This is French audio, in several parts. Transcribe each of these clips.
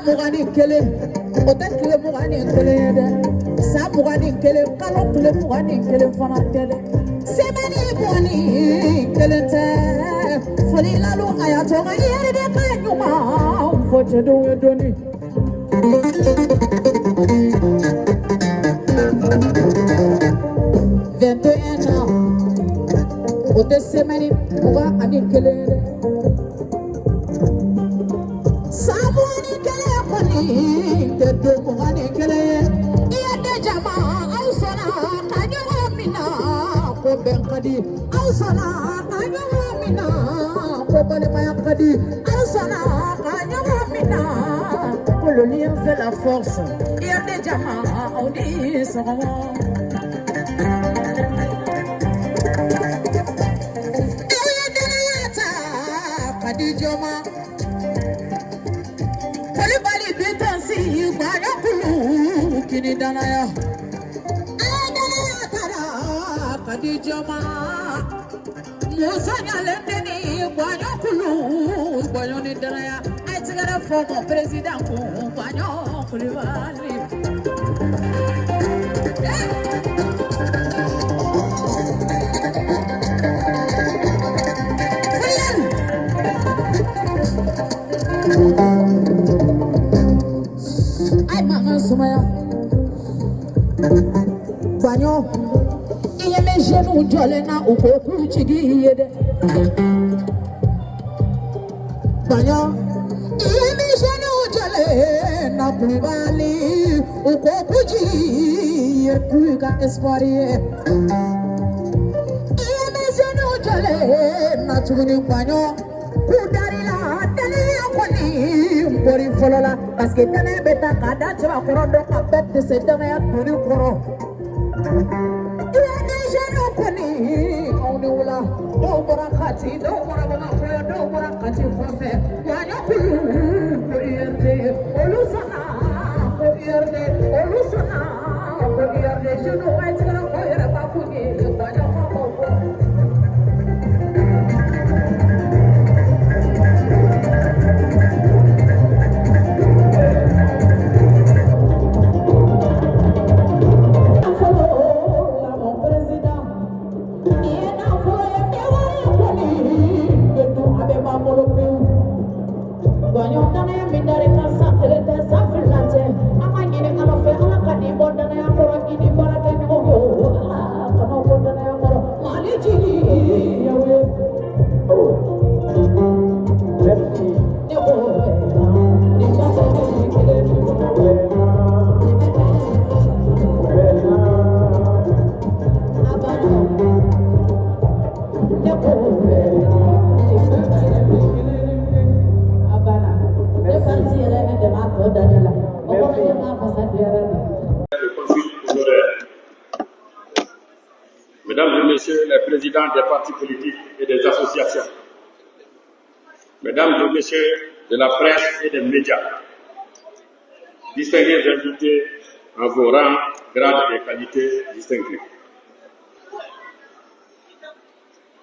Mugani kele ota kile mugani kele de sa mugani kele kalo kile mugani kele fana tele semani boni kele te foli lalu ayato ga yere de kanyuma fote do doni 21 ans ota semani mugani kele de Sabuni kele koni de do mugani kele iya de jama ausana kanyo mina ko benkadi ausana kanyo mina ko bale mayakadi ausana kanyo mina ko le lien fait la force iya de jama audi somo iya de yata kadi joma Kini danaya, danaya tara kadijama. Musa nyalende ni banyo kulu, banyo ni danaya. Ay tigara fomo president ku banyo kulivali. Ay mama sumaya. Banyo, iye me jenu jole na ukoku chigi yede. Banyo, iye me jenu jole na kulibali ukoku chigi yede ka espoirie. Iye me jenu jole na chuguni banyo kudari la tele yakoni mbori folola parce que tene beta kada chwa koro do abet de se tene ya turi koro. Iye me jenu koni kauni ula do mora kati do mora bana koyo do mora kati kofe wanyo kulu ko yerde olusana ko yerde olusana ko yerde jenu aitzara ko yere bakuni banyo ko Mesdames et Messieurs les présidents des partis politiques et des associations, Mesdames et Messieurs de la presse et des médias, distingués invités en vos rangs, grades et qualités distinctes.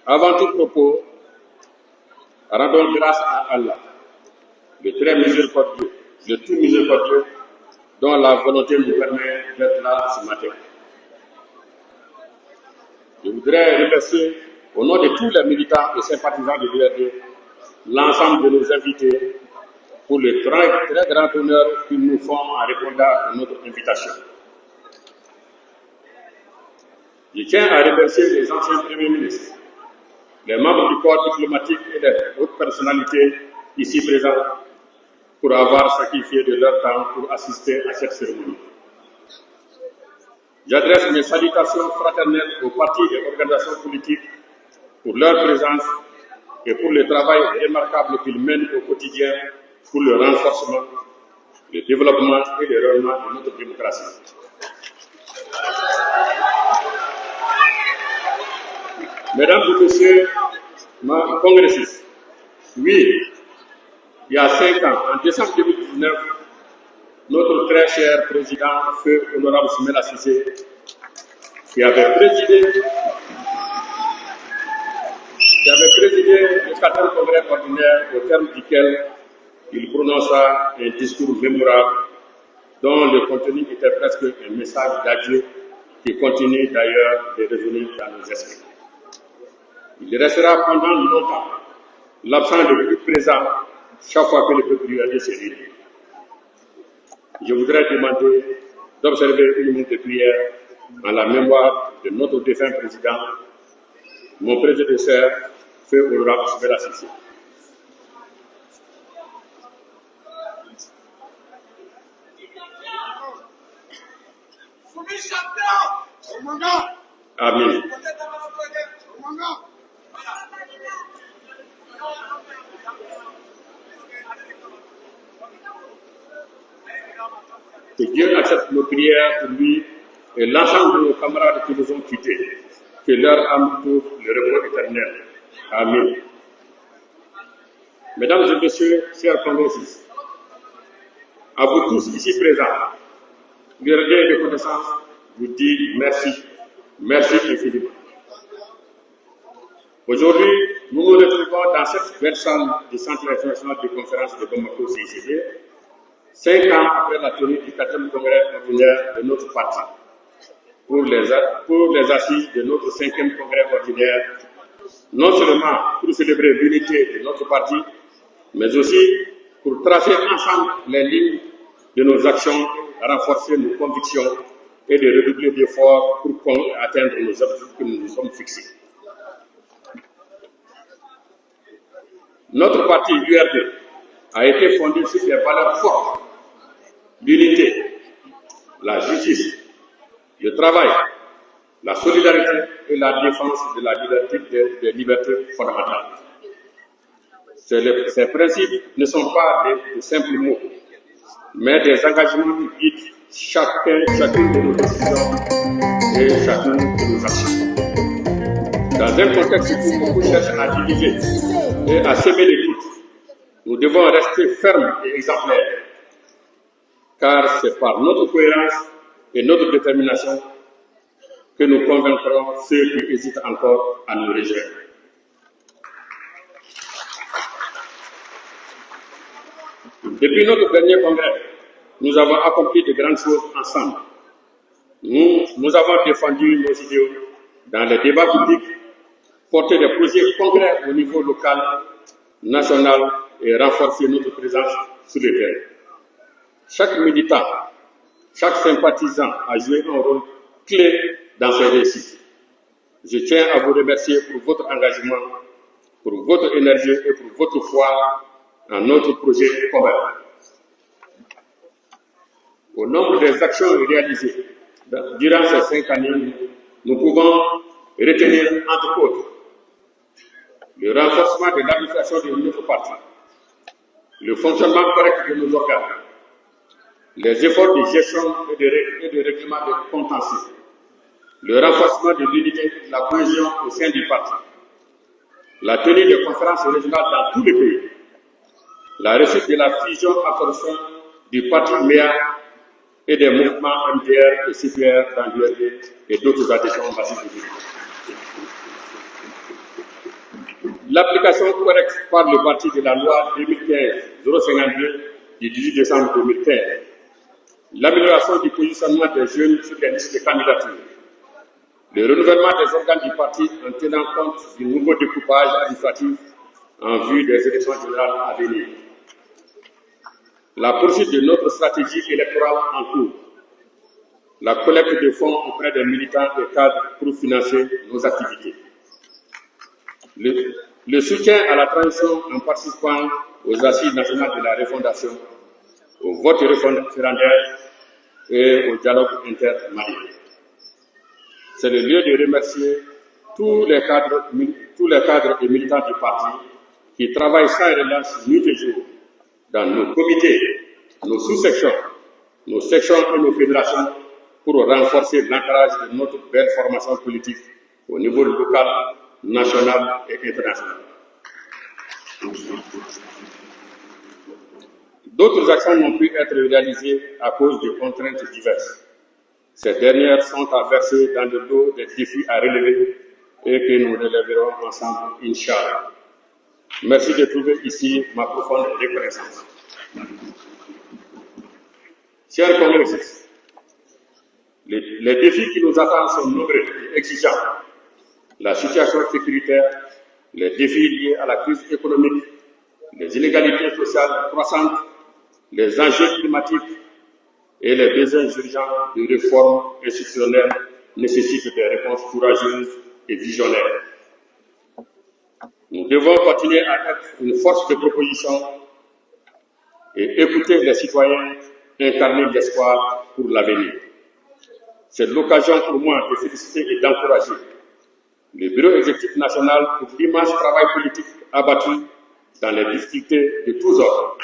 Avant tout propos, rendons grâce à Allah, le très miséricordieux, le tout miséricordieux, dont la volonté nous permet d'être là ce matin. Je voudrais remercier, au nom de tous les militants et sympathisants de l'URD, l'ensemble de nos invités pour le très grand honneur qu'ils nous font en répondant à notre invitation. Je tiens à remercier les anciens premiers ministres, les membres du corps diplomatique et les autres personnalités ici présentes pour avoir sacrifié de leur temps pour assister à cette cérémonie. J'adresse mes salutations fraternelles aux partis et organisations politiques pour leur présence et pour le travail remarquable qu'ils mènent au quotidien pour le renforcement le développement et le rayonnement de notre démocratie. Mesdames et messieurs, congressistes, oui, il y a 5 ans, en décembre 2019, notre très cher président, feu honorable Soumaïla Cissé, qui avait présidé le 14e congrès ordinaire au terme duquel il prononça un discours mémorable dont le contenu était presque un message d'adieu qui continue d'ailleurs de résonner dans nos esprits. Il restera pendant longtemps l'absent le plus présent chaque fois que le peuple rwandais se réunit. Je voudrais demander d'observer une minute de prière en la mémoire de notre défunt président, mon prédécesseur, feu honorable Soumaïla Cissé. Amen. Que Dieu accepte nos prières pour lui et l'ensemble de nos camarades qui nous ont quittés. Que leur âme trouve le repos éternel. Amen. Mesdames et messieurs, chers congressistes, à vous tous ici présents, l'URD de connaissance vous dit merci. Merci infiniment. Aujourd'hui, nous nous retrouvons dans cette belle salle du Centre international de conférence de Bamako CICD, 5 ans après la tenue du 4e congrès ordinaire de notre parti, pour les assises de notre 5e congrès ordinaire, non seulement pour célébrer l'unité de notre parti, mais aussi pour tracer ensemble les lignes de nos actions, renforcer nos convictions et de redoubler d'efforts pour atteindre nos objectifs que nous nous sommes fixés. Notre parti URD a été fondé sur des valeurs fortes: l'unité, la justice, le travail, la solidarité et la défense de la liberté des libertés fondamentales. Ces principes ne sont pas de simples mots, mais des engagements qui guident chacune de nos décisions et chacune de nos actions. Dans un contexte où beaucoup cherchent à diviser et à semer les doutes, nous devons rester fermes et exemplaires, car c'est par notre cohérence et notre détermination que nous convaincrons ceux qui hésitent encore à nous rejoindre. Depuis notre dernier congrès, nous avons accompli de grandes choses ensemble. Nous avons défendu nos idéaux dans les débats publics, porté des projets concrets au niveau local, national et renforcé notre présence sur le terrain. Chaque militant, chaque sympathisant a joué un rôle clé dans ces réussites. Je tiens à vous remercier pour votre engagement, pour votre énergie et pour votre foi dans notre projet commun. Au nombre des actions réalisées durant ces 5 années, nous pouvons retenir entre autres le renforcement de l'administration de notre parti, le fonctionnement correct de nos organes, les efforts de gestion et de règlement des contentieux, le renforcement de l'unité et de la cohésion au sein du parti, la tenue de conférences régionales dans tous les pays, la réussite de la fusion-absorption du parti MEA et des mouvements MDR et CPR dans l'URD et d'autres adhésions massives de l'URD. L'application correcte par le parti de la loi 2015-052 du 18 décembre 2015, l'amélioration du positionnement des jeunes sur les listes de candidature, le renouvellement des organes du parti en tenant compte du nouveau découpage administratif en vue des élections générales à venir, la poursuite de notre stratégie électorale en cours, la collecte de fonds auprès des militants et cadres pour financer nos activités, le soutien à la transition en participant aux assises nationales de la refondation, au vote référendaire et au dialogue intermalien. C'est le lieu de remercier tous les cadres et militants du parti qui travaillent sans relâche nuit et jour dans nos comités, nos sous-sections, nos sections et nos fédérations pour renforcer l'ancrage de notre belle formation politique au niveau local, national et international. D'autres actions n'ont pu être réalisées à cause de contraintes diverses. Ces dernières sont à verser dans le lot des défis à relever et que nous relèverons ensemble, Inch'Allah. Merci de trouver ici ma profonde reconnaissance. Chers congressistes, les défis qui nous attendent sont nombreux et exigeants. La situation sécuritaire, les défis liés à la crise économique, les inégalités sociales croissantes, les enjeux climatiques et les besoins urgents de réformes institutionnelles nécessitent des réponses courageuses et visionnaires. Nous devons continuer à être une force de proposition et écouter les citoyens incarner l'espoir pour l'avenir. C'est l'occasion pour moi de féliciter et d'encourager le Bureau exécutif national pour l'immense travail politique abattu dans les difficultés de tous ordres.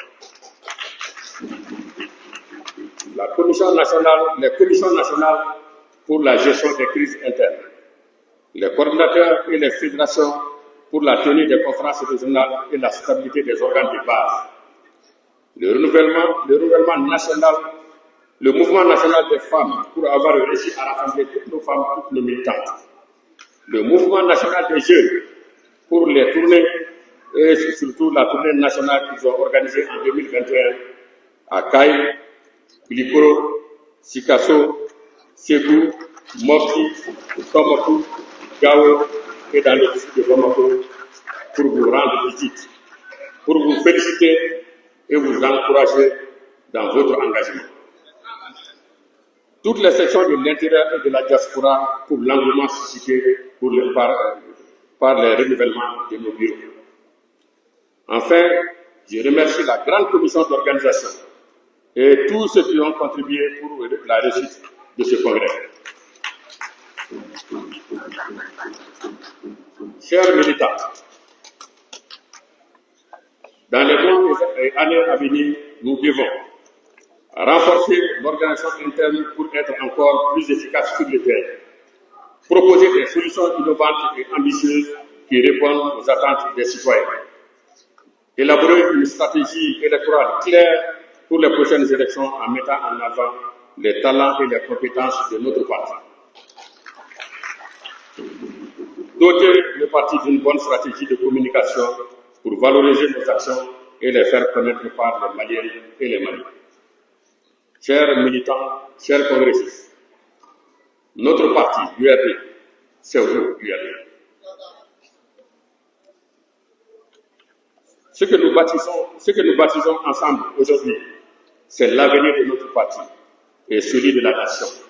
Les commissions nationales pour la gestion des crises internes, les coordinateurs et les fédérations pour la tenue des conférences régionales et la stabilité des organes de base, le renouvellement national, le mouvement national des femmes pour avoir réussi à rassembler toutes nos femmes, toutes nos militantes, le mouvement national des jeunes pour les tournées et surtout la tournée nationale qu'ils ont organisée en 2021 à Kaï, Glikoro, Sikasso, Ségou, Mopti, Tomokou, Gao et dans le district de Bamako pour vous rendre visite, pour vous féliciter et vous encourager dans votre engagement. Toutes les sections de l'intérieur et de la diaspora pour l'engouement suscité par les renouvellements de nos bureaux. Enfin, je remercie la grande commission d'organisation et tous ceux qui ont contribué pour la réussite de ce congrès. Chers militants, dans les mois et années à venir, nous devons renforcer l'organisation interne pour être encore plus efficace sur le terrain, proposer des solutions innovantes et ambitieuses qui répondent aux attentes des citoyens, élaborer une stratégie électorale claire pour les prochaines élections en mettant en avant les talents et les compétences de notre parti. Doter le parti d'une bonne stratégie de communication pour valoriser nos actions et les faire connaître par les Maliens et les Maliens. Chers militants, chers congressistes, notre parti, l'URD, c'est vous, l'URD. Ce que nous bâtissons ensemble aujourd'hui, c'est l'avenir de notre parti et celui de la nation.